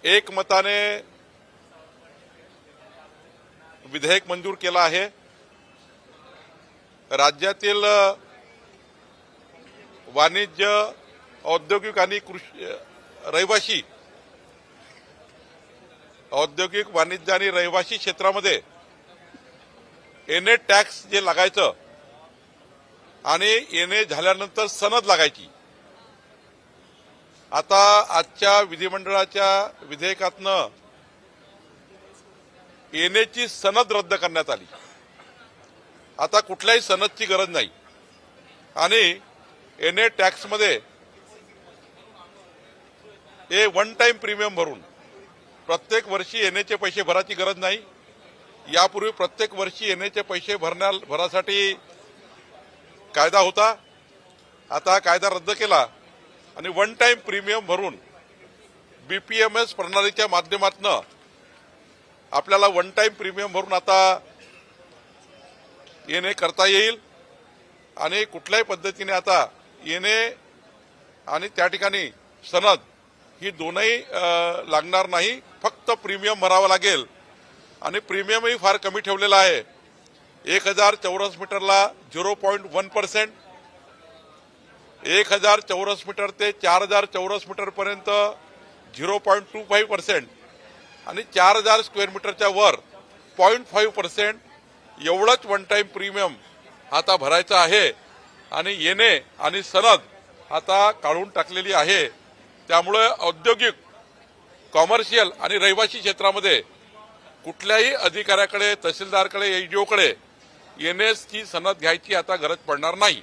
एकमताने विधेयक मंजूर केलं आहे। राज्यातील वाणिज्य, औद्योगिक आणि कृषी रहिवासी औद्योगिक, वाणिज्य आणि रहिवासी क्षेत्रामध्ये एनए टॅक्स जे लागायचं आणि एनए झाल्यानंतर सनद लागायची, आता आजच्या विधिमंडळाच्या विधेयकातनं एनएची सनद रद्द करण्यात आली। आता कुठल्याही सनदची गरज नाही आणि एनए टॅक्समध्ये हे वन टाइम प्रीमियम भरून प्रत्येक वर्षी एनएचे पैसे भरायची गरज नाही। यापूर्वी प्रत्येक वर्षी एनएचे पैसे भरासाठी कायदा होता, आता कायदा रद्द केला आणि वन टाइम प्रीमियम भरून बीपीएमएस प्रणालीच्या माध्यमातून आपल्याला वन टाइम प्रीमियम भरून आता एनए करता येईल आणि कुठल्याही पद्धतीने आता एनए आणि त्या ठिकाणी सनद ही दोनही लागणार नाही, फक्त प्रीमियम भरावा लागेल आणि प्रीमियमही फार कमी ठेवलेला आहे। 1000 चौरस मीटरला 0.1%, 1000 चौरस मीटर ते 4000 चौरस मीटर पर्यंत 0.25% आणि 4000 स्क्वेअर मीटरच्या वर 0.5% एवढंच वन टाइम प्रीमियम आता भरायचं आहे आणि एनए आणि सनद आता काढून टाकलेली आहे। त्यामुळे औद्योगिक, कॉमर्शियल आणि रहिवासी क्षेत्रामध्ये कुठल्याही अधिकाऱ्याकडे, तहसीलदारकडे, एसडीओकडे एनएसची सनद घ्यायची आता गरज पडणार नाही।